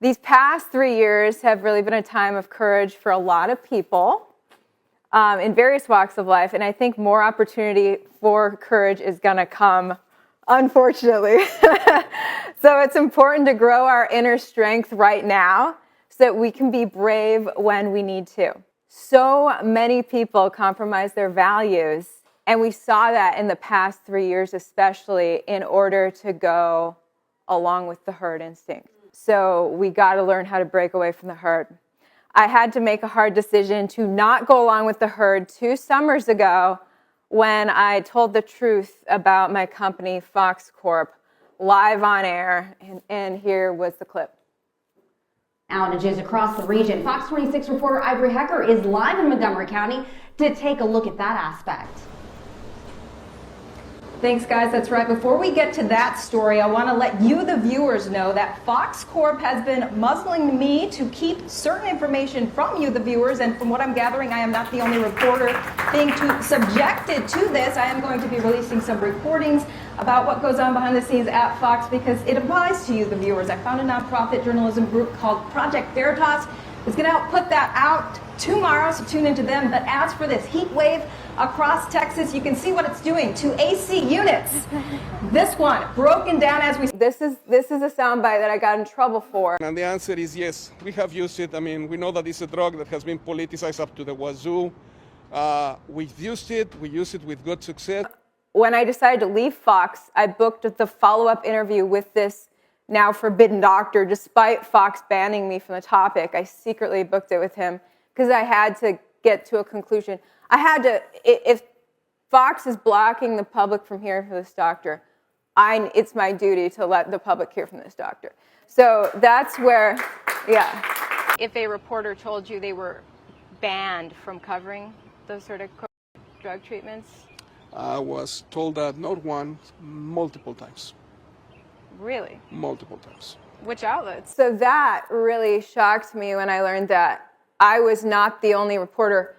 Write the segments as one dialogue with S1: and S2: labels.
S1: These past 3 years have really been a time of courage for a lot of people in various walks of life, and I think more opportunity for courage is going to come, unfortunately. So it's important to grow our inner strength right now so that we can be brave when we need to. So many people compromise their values, and we saw that in the past 3 years especially, in order to go along with the herd instinct. So we got to learn how to break away from the herd. I had to make a hard decision to not go along with the herd 2 summers ago when I told the truth about my company, Fox Corp, live on air, and here was the clip.
S2: Outages across the region. Fox 26 reporter Ivory Hecker is live in Montgomery County to take a look at that aspect. Thanks, guys. That's right. Before we get to that story, I want to let you, the viewers, know that Fox Corp has been muzzling me to keep certain information from you, the viewers. And from what I'm gathering, I am not the only reporter being subjected to this. I am going to be releasing some recordings about what goes on behind the scenes at Fox because it applies to you, the viewers. I found a nonprofit journalism group called Project Veritas. It's going to put that out tomorrow, so tune into them. But as for this heat wave across Texas, you can see what it's doing to AC units. This one broken down as we.
S1: This is a soundbite that I got in trouble for.
S3: And the answer is yes, we have used it. I mean, we know that it's a drug that has been politicized up to the wazoo. We've used it. We use it with good success.
S1: When I decided to leave Fox, I booked the follow-up interview with this now forbidden doctor, despite Fox banning me from the topic. I secretly booked it with him because I had to get to a conclusion. I had to, if Fox is blocking the public from hearing from this doctor, it's my duty to let the public hear from this doctor. So that's where, yeah. If a reporter told you they were banned from covering those sort of drug treatments?
S3: I was told that not one, multiple times.
S1: Really?
S3: Multiple times.
S1: Which outlets? So that really shocked me when I learned that I was not the only reporter,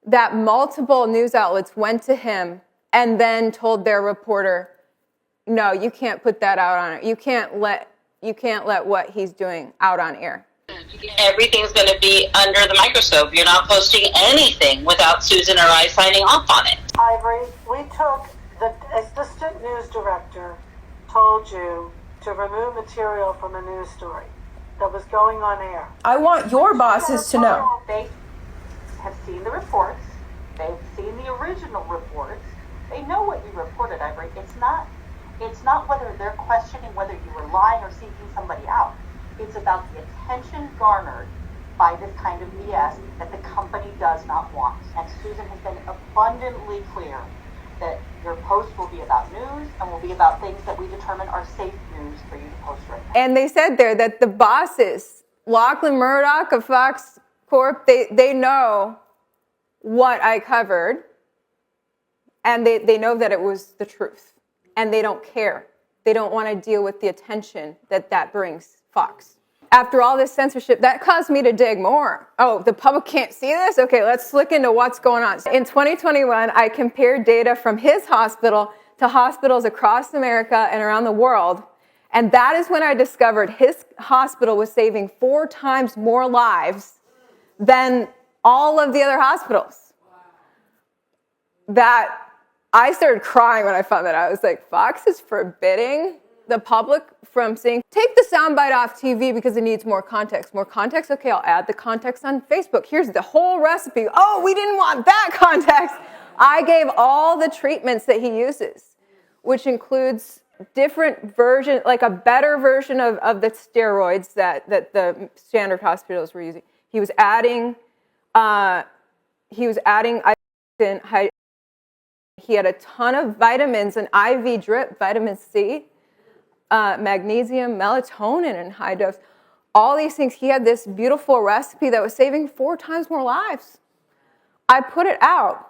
S1: that multiple news outlets went to him and then told their reporter, no, you can't put that out on it. You can't let what he's doing out on air.
S4: Everything's going to be under the microscope. You're not posting anything without Susan or I signing off on it.
S5: Ivory, we took the assistant news director told you to remove material from a news story that was going on air.
S1: I want your bosses to know.
S6: They have seen the reports. They've seen the original reports. They know what you reported, Ivory. It's not whether they're questioning whether you were lying or seeking somebody out. It's about the attention garnered by this kind of BS that the company does not want. And Susan has been abundantly clear that your post will be about news and will be about things that we determine are safe news for you to post right now.
S1: And they said there that the bosses, Lachlan Murdoch of Fox Corp, they know what I covered, and they know that it was the truth, and they don't care. They don't want to deal with the attention that brings Fox. After all this censorship, that caused me to dig more. Oh, the public can't see this? Okay, let's look into what's going on. In 2021, I compared data from his hospital to hospitals across America and around the world, and that is when I discovered his hospital was saving 4 times more lives than all of the other hospitals. That I started crying when I found that out. I was like, Fox is forbidding the public from seeing, take the soundbite off TV because it needs more context. More context? Okay, I'll add the context on Facebook. Here's the whole recipe. Oh, we didn't want that context. I gave all the treatments that he uses, which includes different version, like a better version of the steroids that the standard hospitals were using. He was adding ivermectin. He had a ton of vitamins, an IV drip, vitamin C, magnesium, melatonin in high dose. All these things. He had this beautiful recipe that was saving 4 times more lives. I put it out.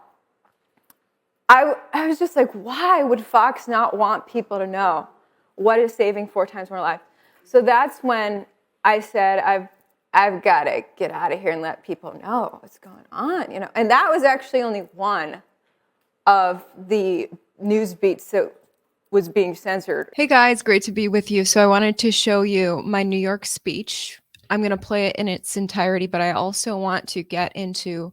S1: I was just like, why would Fox not want people to know what is saving 4 times more lives? So that's when I said, I've got to get out of here and let people know what's going on, you know. And that was actually only one of the news beats that was being censored.
S7: Hey guys, great to be with you. So I wanted to show you my New York speech. I'm going to play it in its entirety, but I also want to get into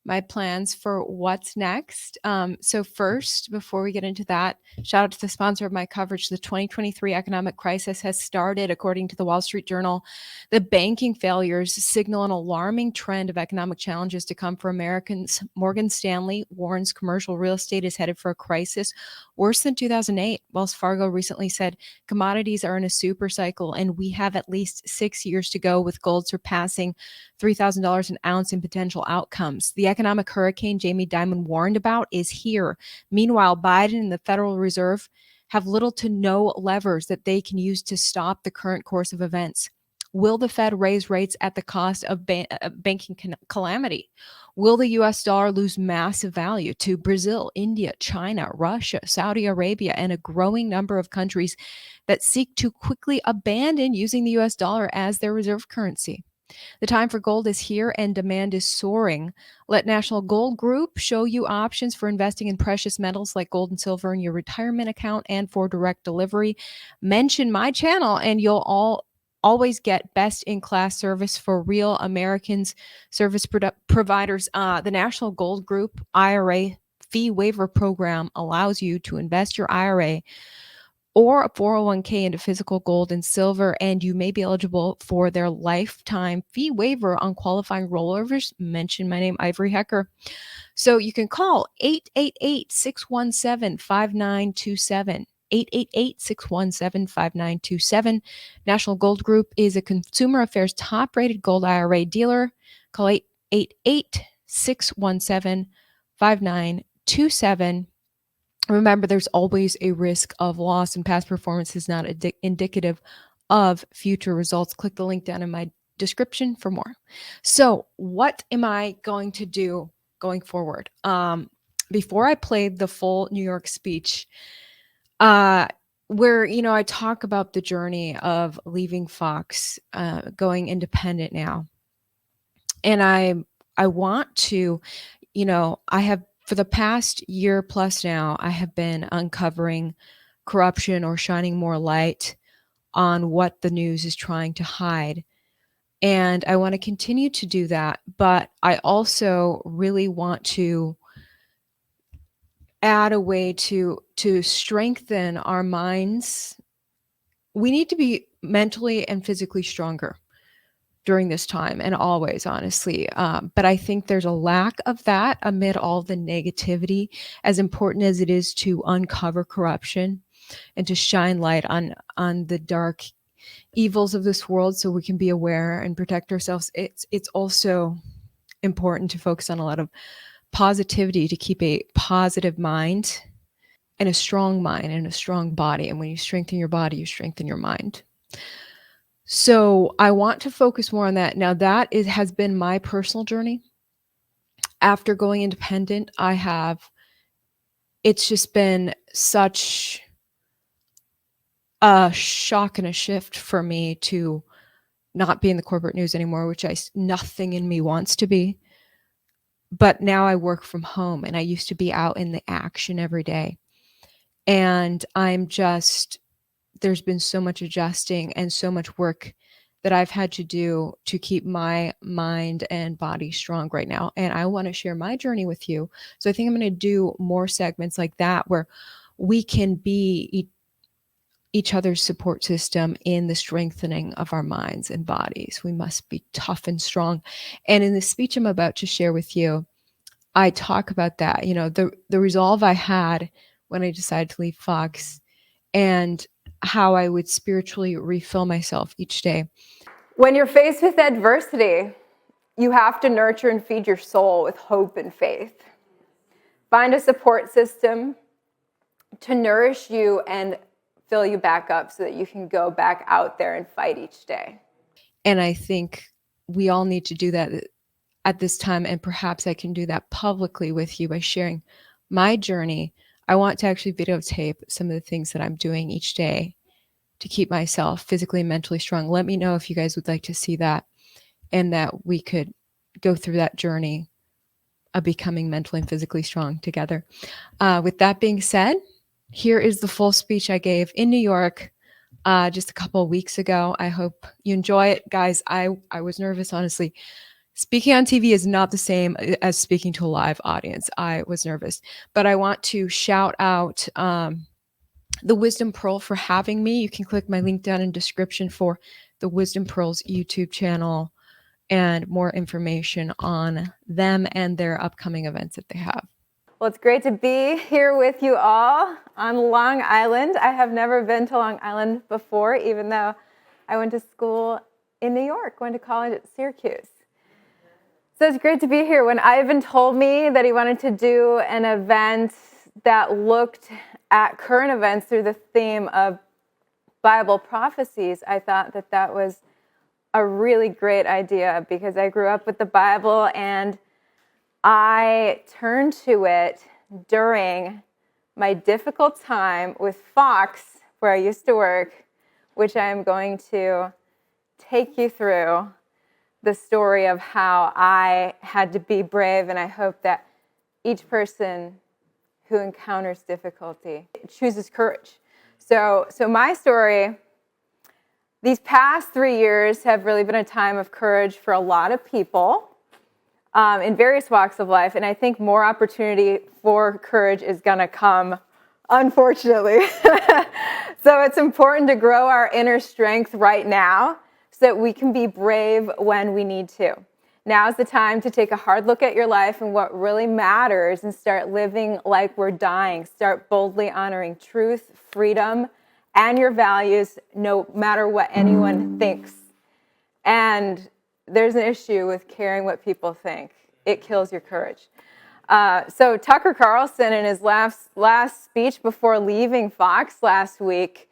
S7: my plans for what's next. So first, before we get into that, shout out to the sponsor of my coverage. The 2023 economic crisis has started, according to the Wall Street Journal. The banking failures signal an alarming trend of economic challenges to come for Americans. Morgan Stanley warns commercial real estate is headed for a crisis worse than 2008. Wells Fargo recently said commodities are in a super cycle and we have at least 6 years to go, with gold surpassing $3,000 an ounce in potential outcomes. The economic hurricane Jamie Dimon warned about is here. Meanwhile, Biden and the Federal Reserve have little to no levers that they can use to stop the current course of events. Will the Fed raise rates at the cost of banking calamity? Will the US dollar lose massive value to Brazil, India, China, Russia, Saudi Arabia, and a growing number of countries that seek to quickly abandon using the US dollar as their reserve currency? The time for gold is here and demand is soaring. Let National Gold Group show you options for investing in precious metals like gold and silver in your retirement account and for direct delivery. Mention my channel and you'll always get best-in-class service for real Americans, service providers. The National Gold Group IRA fee waiver program allows you to invest your IRA or a 401k into physical gold and silver, and you may be eligible for their lifetime fee waiver on qualifying rollovers. Mention my name, Ivory Hecker. So you can call 888-617-5927. 888-617-5927. National Gold Group is a Consumer Affairs top-rated gold IRA dealer. Call 888-617-5927. Remember, there's always a risk of loss, and past performance is not indicative of future results. Click the link down in my description for more. So what am I going to do going forward? Before I played the full New York speech, where, I talk about the journey of leaving Fox, going independent now. And I want to, I have, for the past year plus now, I have been uncovering corruption or shining more light on what the news is trying to hide. And I want to continue to do that. But I also really want to add a way to strengthen our minds. We need to be mentally and physically stronger during this time, and always, honestly. But I think there's a lack of that amid all the negativity, as important as it is to uncover corruption and to shine light on the dark evils of this world so we can be aware and protect ourselves. It's also important to focus on a lot of positivity, to keep a positive mind and a strong mind and a strong body. And when you strengthen your body, you strengthen your mind. So I want to focus more on that. Now, that has been my personal journey. After going independent, it's just been such a shock and a shift for me to not be in the corporate news anymore, which nothing in me wants to be. But now I work from home, and I used to be out in the action every day. And there's been so much adjusting and so much work that I've had to do to keep my mind and body strong right now. And I want to share my journey with you. So I think I'm going to do more segments like that where we can be each other's support system in the strengthening of our minds and bodies. We must be tough and strong. And in the speech I'm about to share with you, I talk about that, the resolve I had when I decided to leave Fox, and how I would spiritually refill myself each day.
S1: When you're faced with adversity, you have to nurture and feed your soul with hope and faith. Find a support system to nourish you and fill you back up so that you can go back out there and fight each day.
S7: And I think we all need to do that at this time, and perhaps I can do that publicly with you by sharing my journey. I want to actually videotape some of the things that I'm doing each day to keep myself physically and mentally strong. Let me know if you guys would like to see that, and that we could go through that journey of becoming mentally and physically strong together. With that being said, here is the full speech I gave in New York just a couple of weeks ago. I hope you enjoy it. Guys, I was nervous, honestly. Speaking on TV is not the same as speaking to a live audience. I was nervous. But I want to shout out the Wisdom Pearl for having me. You can click my link down in description for the Wisdom Pearl's YouTube channel and more information on them and their upcoming events that they have.
S1: Well, it's great to be here with you all on Long Island. I have never been to Long Island before, even though I went to school in New York, went to college at Syracuse. So it's great to be here. When Ivan told me that he wanted to do an event that looked at current events through the theme of Bible prophecies, I thought that that was a really great idea because I grew up with the Bible and I turned to it during my difficult time with Fox, where I used to work, which I am going to take you through the story of how I had to be brave, and I hope that each person who encounters difficulty chooses courage. So my story, these past 3 years have really been a time of courage for a lot of people in various walks of life, and I think more opportunity for courage is going to come, unfortunately. So it's important to grow our inner strength right now so that we can be brave when we need to. Now's the time to take a hard look at your life and what really matters and start living like we're dying. Start boldly honoring truth, freedom, and your values, no matter what anyone thinks. And there's an issue with caring what people think. It kills your courage. So Tucker Carlson in his last speech before leaving Fox last week,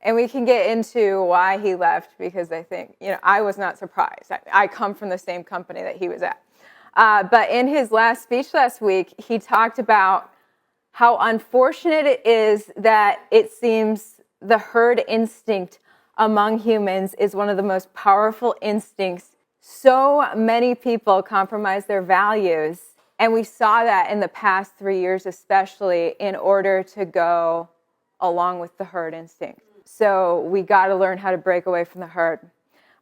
S1: and we can get into why he left because I think, I was not surprised. I come from the same company that he was at. But in his last speech last week, he talked about how unfortunate it is that it seems the herd instinct among humans is one of the most powerful instincts. So many people compromise their values, and we saw that in the past 3 years especially in order to go along with the herd instinct. So we got to learn how to break away from the herd.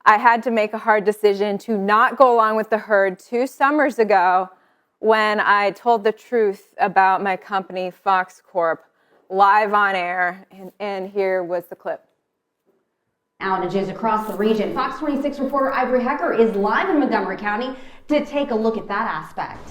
S1: I had to make a hard decision to not go along with the herd 2 summers ago when I told the truth about my company, Fox Corp, live on air, and here was the clip.
S8: Outages across the region. Fox 26 reporter Ivory Hecker is live in Montgomery County to take a look at that aspect.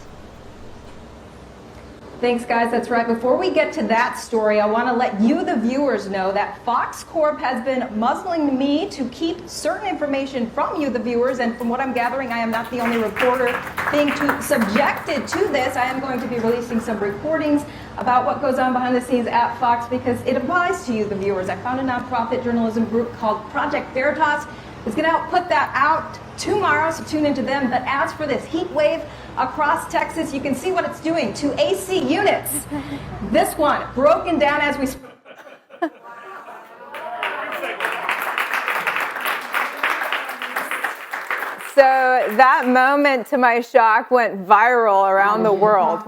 S2: Thanks, guys. That's right. Before we get to that story, I want to let you, the viewers, know that Fox Corp has been muzzling me to keep certain information from you, the viewers. And from what I'm gathering, I am not the only reporter being subjected to this. I am going to be releasing some recordings about what goes on behind the scenes at Fox because it applies to you, the viewers. I found a nonprofit journalism group called Project Veritas. It's going to put that out tomorrow, so tune into them. But as for this heat wave across Texas, you can see what it's doing to AC units. This one broken down as we speak.
S1: So that moment, to my shock, went viral around the world.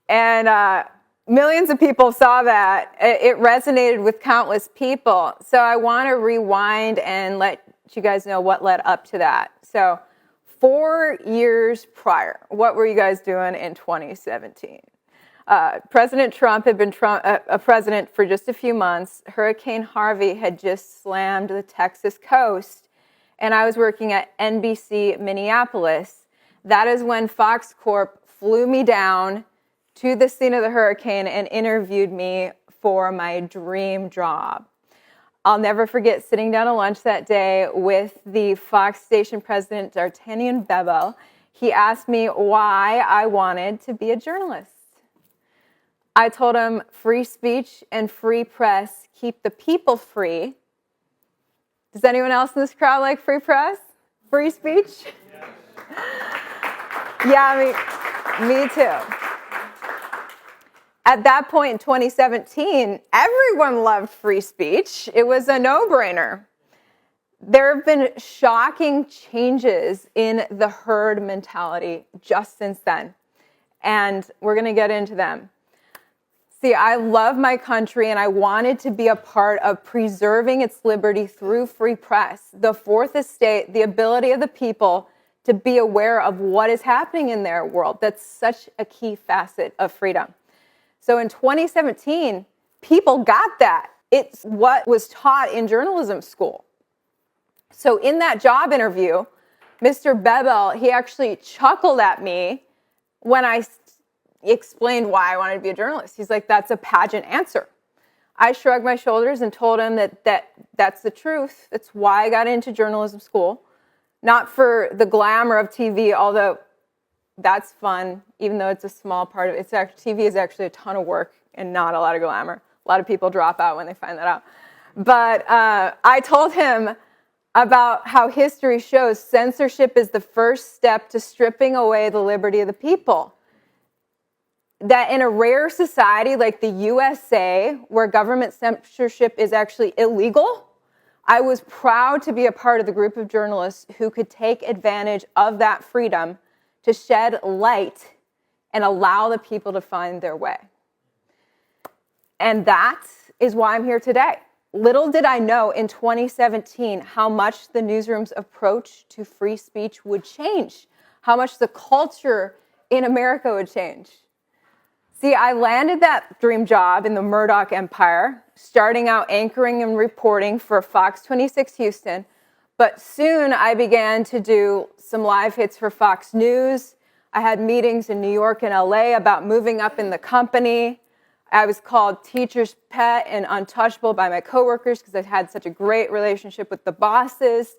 S1: And millions of people saw that. It resonated with countless people. So I want to rewind and let you guys know what led up to that. So 4 years prior, what were you guys doing in 2017? President Trump had been a president for just a few months. Hurricane Harvey had just slammed the Texas coast, and I was working at NBC Minneapolis. That is when Fox Corp flew me down to the scene of the hurricane and interviewed me for my dream job. I'll never forget sitting down to lunch that day with the Fox station president, D'Artagnan Bebo. He asked me why I wanted to be a journalist. I told him free speech and free press keep the people free. Does anyone else in this crowd like free press? Free speech? Yeah, me too. At that point in 2017, everyone loved free speech. It was a no-brainer. There have been shocking changes in the herd mentality just since then, and we're going to get into them. See, I love my country and I wanted to be a part of preserving its liberty through free press, the fourth estate, the ability of the people to be aware of what is happening in their world. That's such a key facet of freedom. So in 2017, people got that. It's what was taught in journalism school. So in that job interview, Mr. Bebel, he actually chuckled at me when I explained why I wanted to be a journalist. He's like, that's a pageant answer. I shrugged my shoulders and told him that's the truth. That's why I got into journalism school. Not for the glamour of TV, although that's fun, even though it's a small part of it. TV is actually a ton of work and not a lot of glamour. A lot of people drop out when they find that out. But I told him about how history shows censorship is the first step to stripping away the liberty of the people. That in a rare society like the USA, where government censorship is actually illegal, I was proud to be a part of the group of journalists who could take advantage of that freedom to shed light and allow the people to find their way. And that is why I'm here today. Little did I know in 2017 how much the newsroom's approach to free speech would change, how much the culture in America would change. See, I landed that dream job in the Murdoch empire, starting out anchoring and reporting for Fox 26 Houston, but soon I began to do some live hits for Fox News. I had meetings in New York and LA about moving up in the company. I was called teacher's pet and untouchable by my coworkers because I had such a great relationship with the bosses.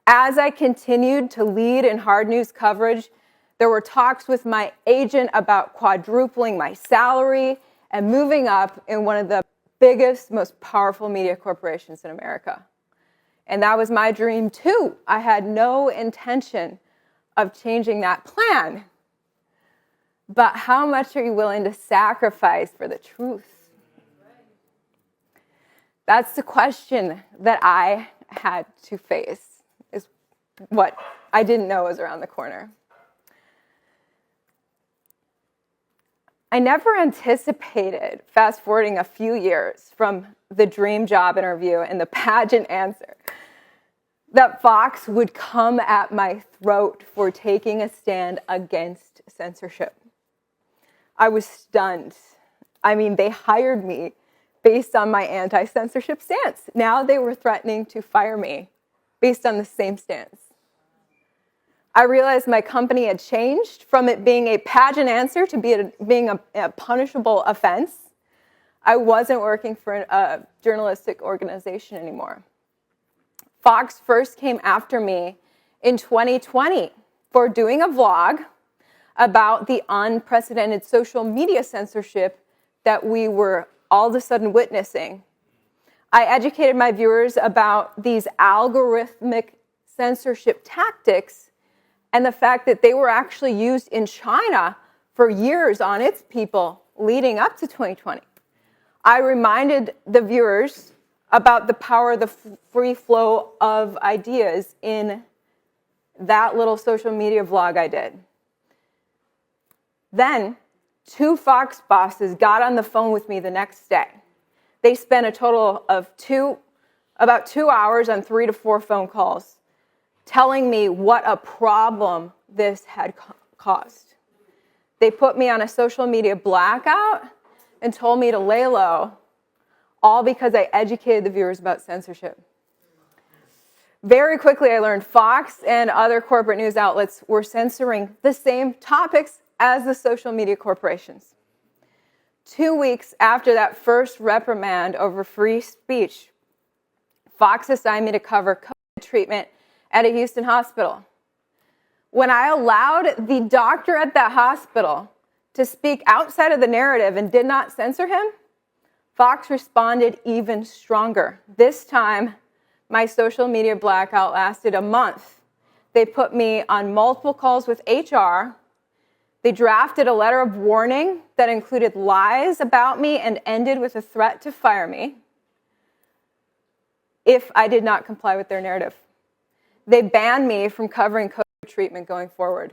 S1: As I continued to lead in hard news coverage, there were talks with my agent about quadrupling my salary and moving up in one of the biggest, most powerful media corporations in America. And that was my dream too. I had no intention of changing that plan. But how much are you willing to sacrifice for the truth? That's the question that I had to face, is what I didn't know was around the corner. I never anticipated, fast forwarding a few years from the dream job interview and the pageant answer, that Fox would come at my throat for taking a stand against censorship. I was stunned. I mean, they hired me based on my anti-censorship stance. Now they were threatening to fire me based on the same stance. I realized my company had changed from it being a pageant answer to being a punishable offense. I wasn't working for a journalistic organization anymore. Fox first came after me in 2020 for doing a vlog about the unprecedented social media censorship that we were all of a sudden witnessing. I educated my viewers about these algorithmic censorship tactics and the fact that they were actually used in China for years on its people leading up to 2020. I reminded the viewers about the power of the free flow of ideas in that little social media vlog I did. Then, 2 Fox bosses got on the phone with me the next day. They spent a total of about 2 hours on 3 to 4 phone calls telling me what a problem this had caused. They put me on a social media blackout and told me to lay low, all because I educated the viewers about censorship. Very quickly, I learned Fox and other corporate news outlets were censoring the same topics as the social media corporations. 2 weeks after that first reprimand over free speech, Fox assigned me to cover COVID treatment at a Houston hospital. When I allowed the doctor at that hospital to speak outside of the narrative and did not censor him, Fox responded even stronger. This time, my social media blackout lasted a month. They put me on multiple calls with HR. They drafted a letter of warning that included lies about me and ended with a threat to fire me if I did not comply with their narrative. They banned me from covering COVID treatment going forward.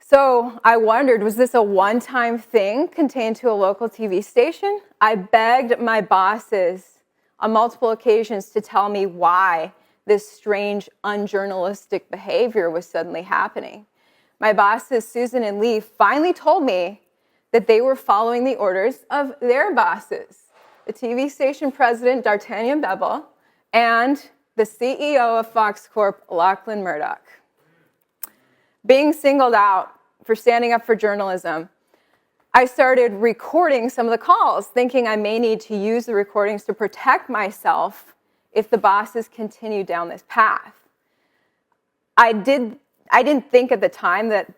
S1: So I wondered, was this a one-time thing contained to a local TV station? I begged my bosses on multiple occasions to tell me why this strange, unjournalistic behavior was suddenly happening. My bosses, Susan and Lee, finally told me that they were following the orders of their bosses, the TV station president, D'Artagnan Bebel, and the CEO of Fox Corp, Lachlan Murdoch. Being singled out for standing up for journalism, I started recording some of the calls, thinking I may need to use the recordings to protect myself if the bosses continued down this path. I didn't think at the time that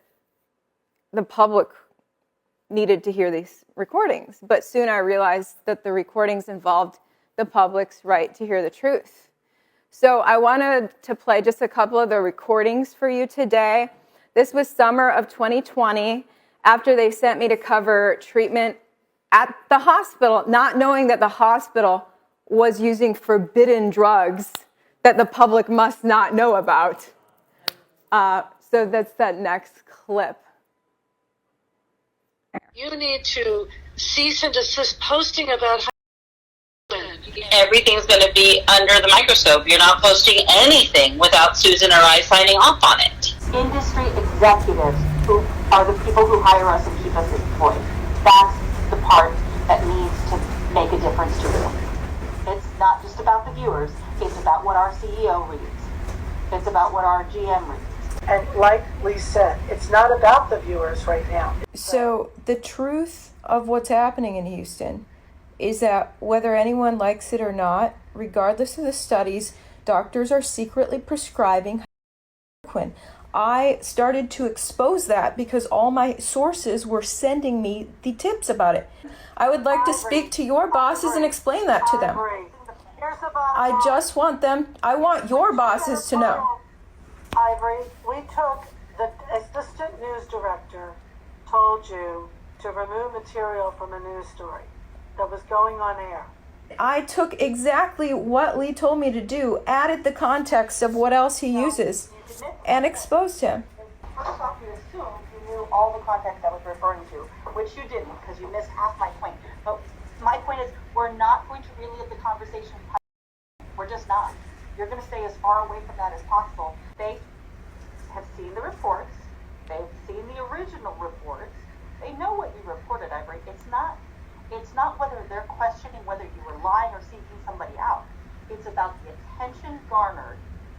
S1: the public needed to hear these recordings, but soon I realized that the recordings involved the public's right to hear the truth. So I wanted to play just a couple of the recordings for you today. This was summer of 2020, after they sent me to cover treatment at the hospital, not knowing that the hospital was using forbidden drugs that the public must not know about. So that's that next clip.
S9: You need to cease and desist posting about how
S4: Everything's going to be under the microscope. You're not posting anything without Susan or I signing off on it.
S6: Industry executives, who are the people who hire us and keep us employed, that's the part that needs to make a difference to you. It's not just about the viewers, it's about what our CEO reads. It's about what our GM reads.
S5: And like Lee said, it's not about the viewers right now.
S1: So the truth of what's happening in Houston is that whether anyone likes it or not, regardless of the studies, doctors are secretly prescribing hydroxychloroquine. I started to expose that because all my sources were sending me the tips about it. I would like to speak to your bosses and explain that to them. I just want I want your bosses to know.
S5: Ivory, we took, the assistant news director told you to remove material from a news story that was going on air.
S1: I took exactly what Lee told me to do, added the context of what else he uses, and exposed him.
S6: First off, you assumed you knew all the context I was referring to, which you didn't, because you missed half my point. But my point is, we're not going to relive the conversation. We're just not. You're going to stay as far away from that as possible. They have seen the reports. They've seen the original reports. They know what you reported, Ivory. It's not whether they're questioning whether you were lying or seeking somebody out. It's about the attention garnered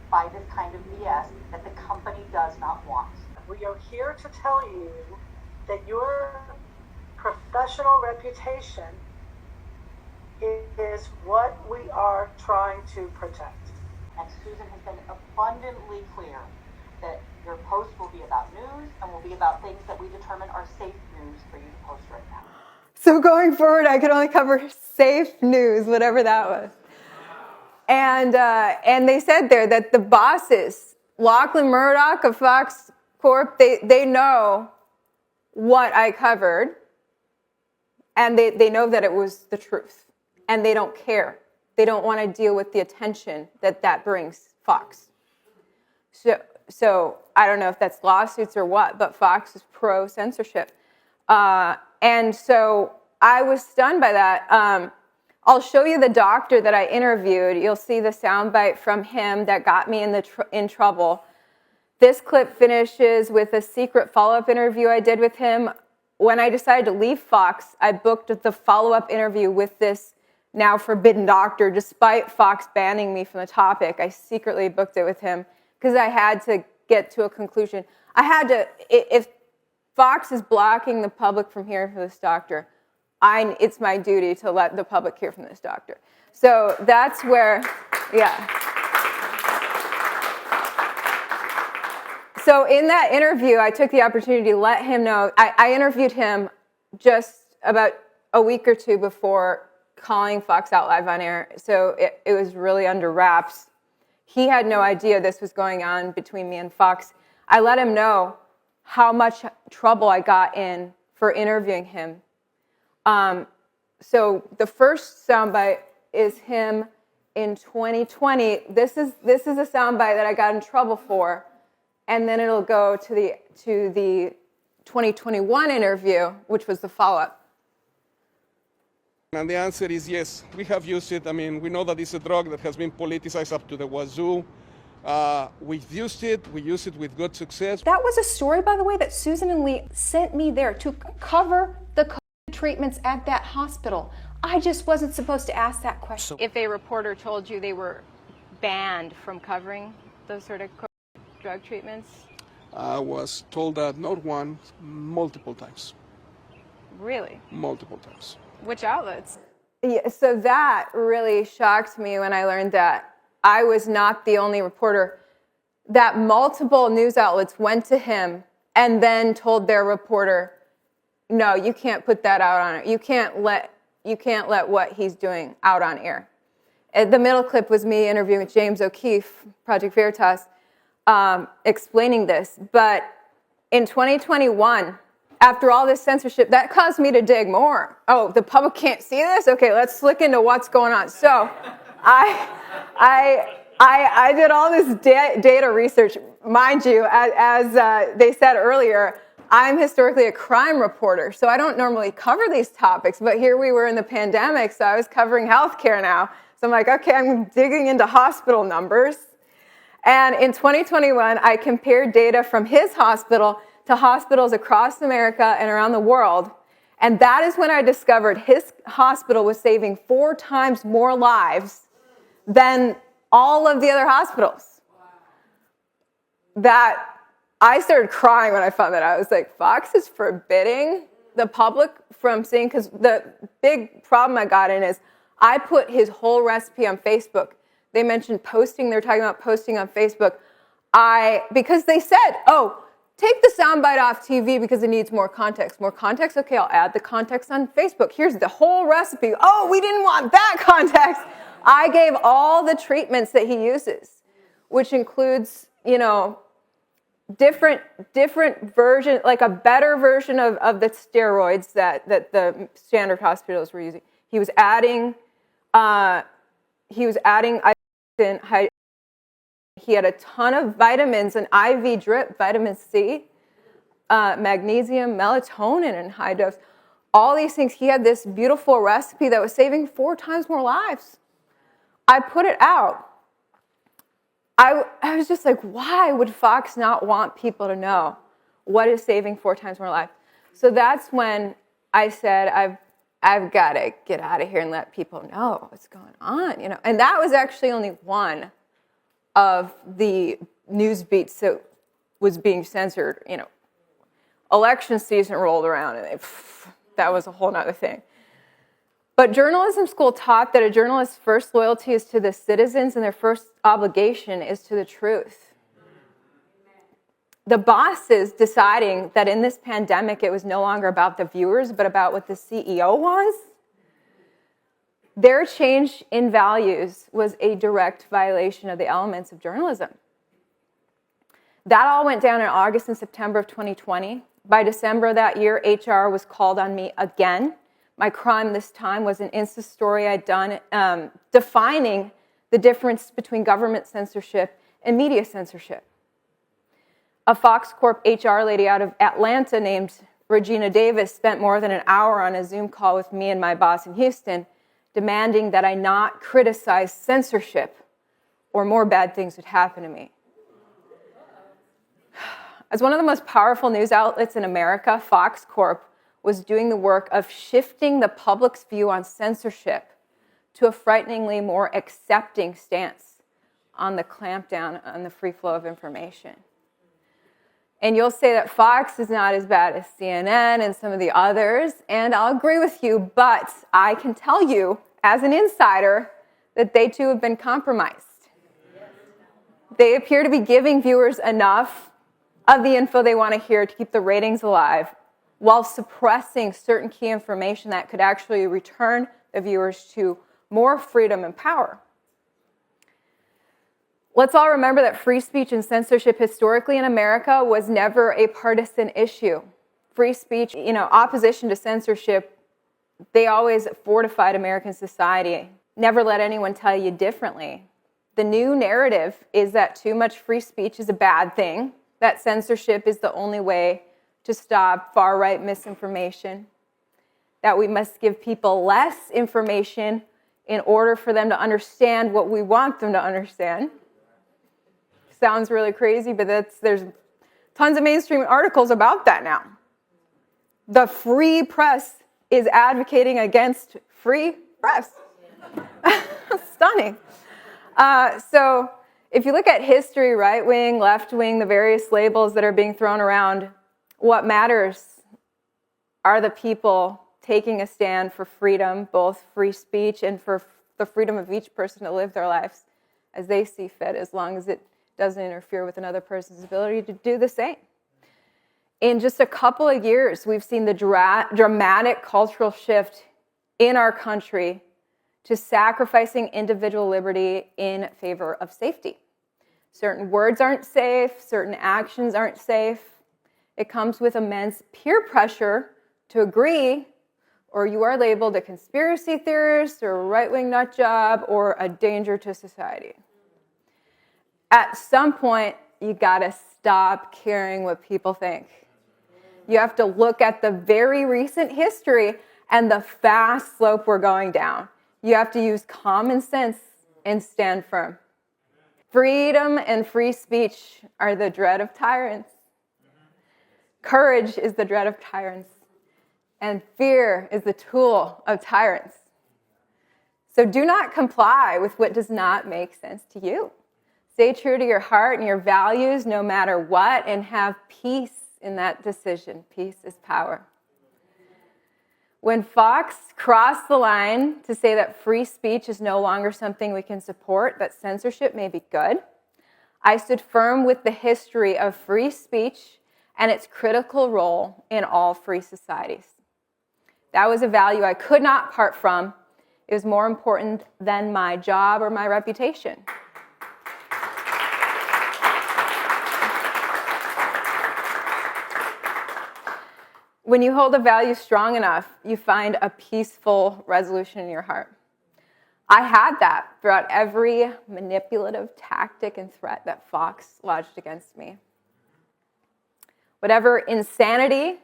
S6: by this kind of BS that the company does not want.
S5: We are here to tell you that your professional reputation is what we are trying to protect.
S6: And Susan has been abundantly clear that your post will be about news and will be about things that we determine are safe news for you to post right now.
S1: So going forward, I could only cover safe news, whatever that was. And they said there that the bosses, Lachlan Murdoch of Fox Corp, they know what I covered, and they know that it was the truth, and they don't care. They don't want to deal with the attention that brings Fox. So I don't know if that's lawsuits or what, but Fox is pro-censorship. And so I was stunned by that. I'll show you the doctor that I interviewed. You'll see the soundbite from him that got me in trouble. This clip finishes with a secret follow-up interview I did with him. When I decided to leave Fox, I booked the follow-up interview with this now forbidden doctor. Despite Fox banning me from the topic, I secretly booked it with him because I had to get to a conclusion. If Fox is blocking the public from hearing from this doctor, it's my duty to let the public hear from this doctor. So that's where, yeah. So in that interview, I took the opportunity to let him know. I interviewed him just about a week or two before calling Fox out live on air. So it was really under wraps. He had no idea this was going on between me and Fox. I let him know how much trouble I got in for interviewing him. So the first soundbite is him in 2020. This is a soundbite that I got in trouble for, and then it'll go to the 2021 interview, which was the follow-up?
S3: And the answer is yes, we have used it. I mean, we know that it's a drug that has been politicized up to the wazoo. We've used it, we use it with good success.
S2: That was a story, by the way, that Susan and Lee sent me there to cover the COVID treatments at that hospital. I just wasn't supposed to ask that question.
S1: If a reporter told you they were banned from covering those sort of drug treatments?
S3: I was told that not one, multiple times.
S1: Really?
S3: Multiple times.
S1: Which outlets? Yeah, so that really shocked me when I learned that I was not the only reporter, that multiple news outlets went to him and then told their reporter, no, you can't put that out on it. You can't let what he's doing out on air. The middle clip was me interviewing with James O'Keefe, Project Veritas, explaining this. But in 2021, after all this censorship, that caused me to dig more. Oh, the public can't see this? Okay, let's look into what's going on. So I did all this data research. Mind you, as they said earlier, I'm historically a crime reporter, so I don't normally cover these topics, but here we were in the pandemic, so I was covering healthcare now. So I'm like, okay, I'm digging into hospital numbers. And in 2021, I compared data from his hospital to hospitals across America and around the world. And that is when I discovered his hospital was saving 4 times more lives than all of the other hospitals. That I started crying when I found that out. I was like, Fox is forbidding the public from seeing, because the big problem I got in is I put his whole recipe on Facebook. They mentioned posting, they're talking about posting on Facebook. Because they said, oh, take the soundbite off TV because it needs more context. More context? Okay, I'll add the context on Facebook. Here's the whole recipe. Oh, we didn't want that context. I gave all the treatments that he uses, which includes, different version, like a better version of the steroids that the standard hospitals were using. He was adding ibuprofen. He had a ton of vitamins, an IV drip, vitamin C, magnesium, melatonin in high dose. All these things. He had this beautiful recipe that was saving 4 times more lives. I put it out. I was just like, why would Fox not want people to know what is saving 4 times more lives? So that's when I said, I've got to get out of here and let people know what's going on, And that was actually only one of the news beats that was being censored. Election season rolled around, and that was a whole nother thing. But journalism school taught that a journalist's first loyalty is to the citizens and their first obligation is to the truth. The bosses deciding that in this pandemic it was no longer about the viewers but about what the CEO wants, their change in values was a direct violation of the elements of journalism. That all went down in August and September of 2020. By December of that year, HR was called on me again. My crime this time was an Insta story I'd done defining the difference between government censorship and media censorship. A Fox Corp HR lady out of Atlanta named Regina Davis spent more than an hour on a Zoom call with me and my boss in Houston, demanding that I not criticize censorship or more bad things would happen to me. As one of the most powerful news outlets in America, Fox Corp was doing the work of shifting the public's view on censorship to a frighteningly more accepting stance on the clampdown on the free flow of information. And you'll say that Fox is not as bad as CNN and some of the others, and I'll agree with you, but I can tell you, as an insider, that they too have been compromised. They appear to be giving viewers enough of the info they want to hear to keep the ratings alive, while suppressing certain key information that could actually return the viewers to more freedom and power. Let's all remember that free speech and censorship historically in America was never a partisan issue. Free speech, opposition to censorship, they always fortified American society. Never let anyone tell you differently. The new narrative is that too much free speech is a bad thing, that censorship is the only way to stop far-right misinformation, that we must give people less information in order for them to understand what we want them to understand. Sounds really crazy, but there's tons of mainstream articles about that now. The free press is advocating against free press. Stunning. So if you look at history, right wing, left wing, the various labels that are being thrown around, what matters are the people taking a stand for freedom, both free speech and for the freedom of each person to live their lives as they see fit, as long as it doesn't interfere with another person's ability to do the same. In just a couple of years, we've seen the dramatic cultural shift in our country to sacrificing individual liberty in favor of safety. Certain words aren't safe, certain actions aren't safe. It comes with immense peer pressure to agree, or you are labeled a conspiracy theorist or a right-wing nut job or a danger to society. At some point, you gotta stop caring what people think. You have to look at the very recent history and the fast slope we're going down. You have to use common sense and stand firm. Freedom and free speech are the dread of tyrants. Courage is the dread of tyrants. And fear is the tool of tyrants. So do not comply with what does not make sense to you. Stay true to your heart and your values no matter what, and have peace in that decision. Peace is power. When Fox crossed the line to say that free speech is no longer something we can support, that censorship may be good, I stood firm with the history of free speech and its critical role in all free societies. That was a value I could not part from. It was more important than my job or my reputation. When you hold a value strong enough, you find a peaceful resolution in your heart. I had that throughout every manipulative tactic and threat that Fox lodged against me. Whatever insanity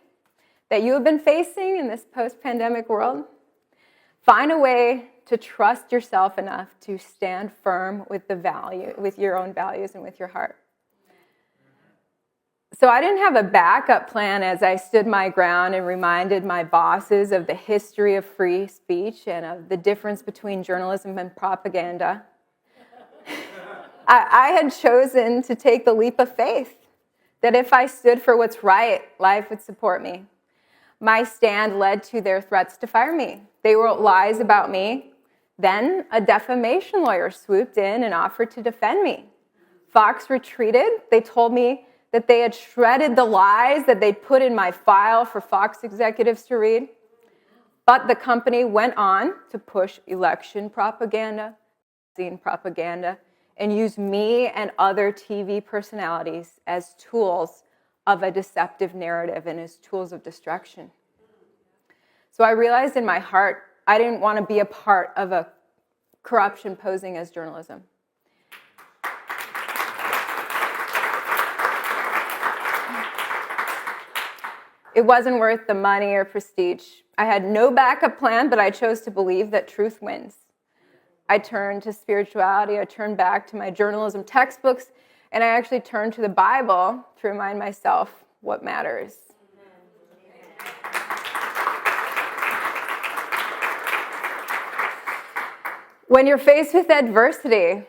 S1: that you have been facing in this post-pandemic world, find a way to trust yourself enough to stand firm with your own values and with your heart. So I didn't have a backup plan as I stood my ground and reminded my bosses of the history of free speech and of the difference between journalism and propaganda. I had chosen to take the leap of faith, that if I stood for what's right, life would support me. My stand led to their threats to fire me. They wrote lies about me. Then a defamation lawyer swooped in and offered to defend me. Fox retreated. They told me that they had shredded the lies that they'd put in my file for Fox executives to read. But the company went on to push election propaganda, vaccine propaganda, and use me and other TV personalities as tools of a deceptive narrative and as tools of destruction. So I realized in my heart, I didn't want to be a part of a corruption posing as journalism. It wasn't worth the money or prestige. I had no backup plan, but I chose to believe that truth wins. I turned to spirituality, I turned back to my journalism textbooks, and I actually turned to the Bible to remind myself what matters. When you're faced with adversity,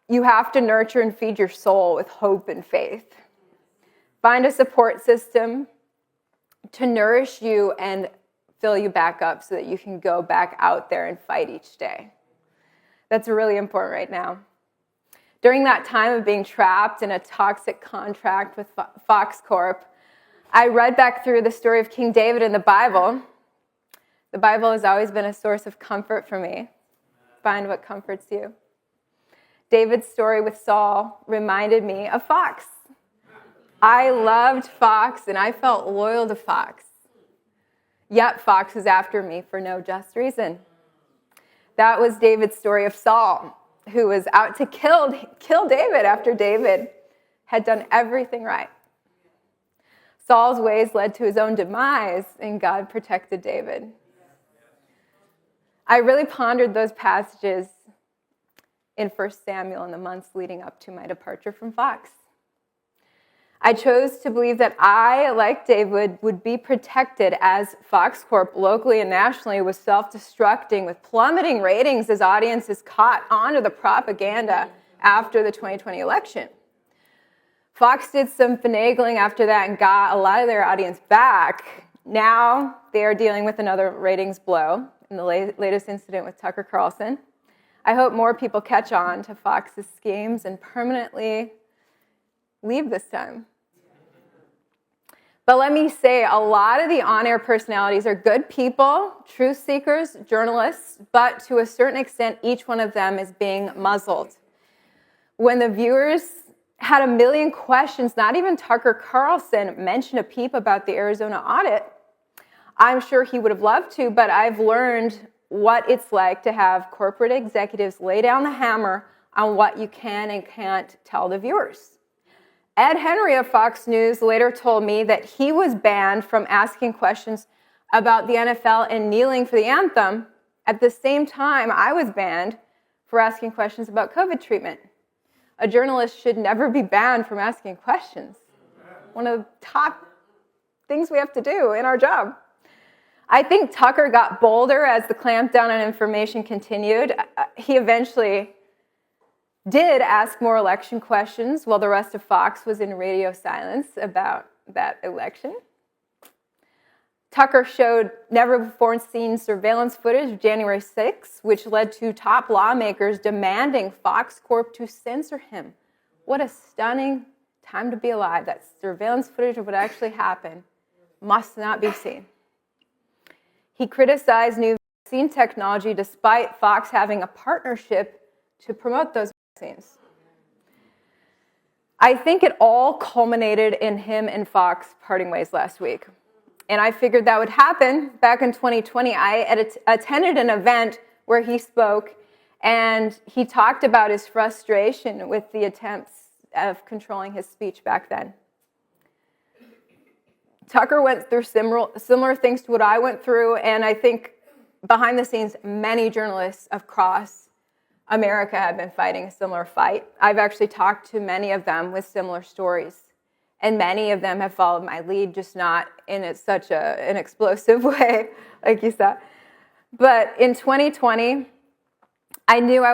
S1: you have to nurture and feed your soul with hope and faith. Find a support system to nourish you and fill you back up so that you can go back out there and fight each day. That's really important right now. During that time of being trapped in a toxic contract with Fox Corp, I read back through the story of King David in the Bible. The Bible has always been a source of comfort for me. Find what comforts you. David's story with Saul reminded me of Fox. I loved Fox and I felt loyal to Fox. Yet Fox was after me for no just reason. That was David's story of Saul, who was out to kill David after David had done everything right. Saul's ways led to his own demise, and God protected David. I really pondered those passages in 1 Samuel in the months leading up to my departure from Fox. I chose to believe that I, like David, would be protected as Fox Corp locally and nationally was self-destructing with plummeting ratings as audiences caught on to the propaganda after the 2020 election. Fox did some finagling after that and got a lot of their audience back. Now they are dealing with another ratings blow in the latest incident with Tucker Carlson. I hope more people catch on to Fox's schemes and permanently leave this time. But let me say, a lot of the on-air personalities are good people, truth seekers, journalists, but to a certain extent, each one of them is being muzzled. When the viewers had a million questions, not even Tucker Carlson mentioned a peep about the Arizona audit. I'm sure he would have loved to, but I've learned what it's like to have corporate executives lay down the hammer on what you can and can't tell the viewers. Ed Henry of Fox News later told me that he was banned from asking questions about the NFL and kneeling for the anthem. At the same time, I was banned for asking questions about COVID treatment. A journalist should never be banned from asking questions. One of the top things we have to do in our job. I think Tucker got bolder as the clampdown on information continued. He eventually did ask more election questions while the rest of Fox was in radio silence about that election. Tucker showed never-before-seen surveillance footage of January 6th, which led to top lawmakers demanding Fox Corp to censor him. What a stunning time to be alive. That surveillance footage of what actually happened must not be seen. He criticized new vaccine technology despite Fox having a partnership to promote those vaccines. I think it all culminated in him and Fox parting ways last week. And I figured that would happen. Back in 2020, I attended an event where he spoke, and he talked about his frustration with the attempts of controlling his speech back then. Tucker went through similar things to what I went through, and I think behind the scenes, many journalists across America have been fighting a similar fight. I've actually talked to many of them with similar stories. And many of them have followed my lead, just not in such an explosive way, like you saw. But in 2020, I knew I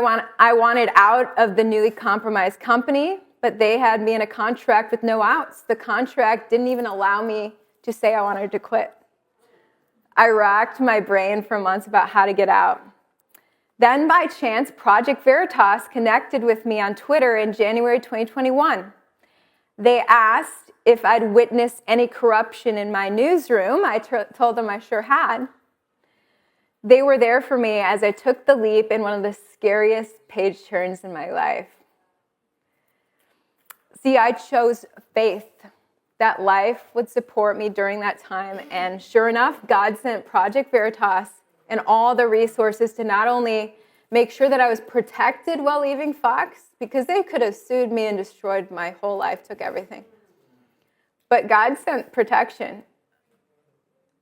S1: wanted out of the newly compromised company, but they had me in a contract with no outs. The contract didn't even allow me to say I wanted to quit. I racked my brain for months about how to get out. Then by chance, Project Veritas connected with me on Twitter in January 2021. They asked if I'd witnessed any corruption in my newsroom. I told them I sure had. They were there for me as I took the leap in one of the scariest page turns in my life. See, I chose faith that life would support me during that time. And sure enough, God sent Project Veritas and all the resources to not only make sure that I was protected while leaving Fox, because they could have sued me and destroyed my whole life, took everything. But God sent protection.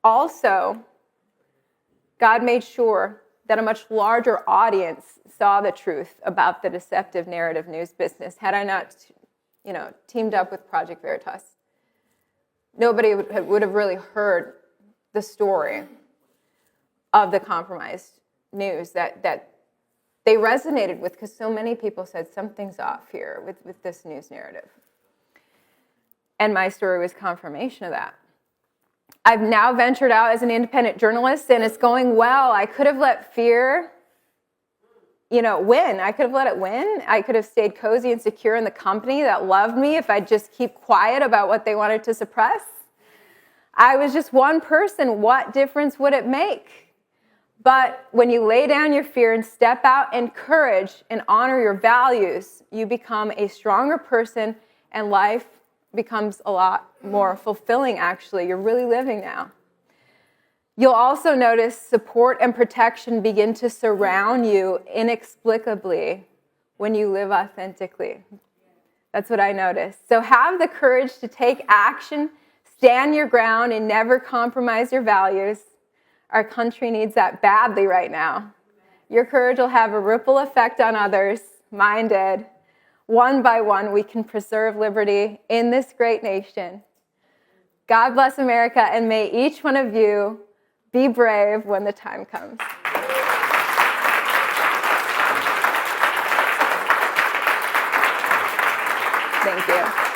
S1: Also, God made sure that a much larger audience saw the truth about the deceptive narrative news business. Had I not, teamed up with Project Veritas, nobody would have really heard the story of the compromised news that they resonated with, because so many people said something's off here with this news narrative. And my story was confirmation of that. I've now ventured out as an independent journalist, and it's going well. I could have let fear, win. I could have let it win. I could have stayed cozy and secure in the company that loved me if I'd just keep quiet about what they wanted to suppress. I was just one person. What difference would it make? But when you lay down your fear and step out in courage and honor your values, you become a stronger person, and life becomes a lot more fulfilling, actually. You're really living now. You'll also notice support and protection begin to surround you inexplicably when you live authentically. That's what I noticed. So have the courage to take action, Stand your ground and never compromise your values. Our country needs that badly right now. Your courage will have a ripple effect on others. Mine did. One by one, we can preserve liberty in this great nation. God bless America, and may each one of you be brave when the time comes. Thank you.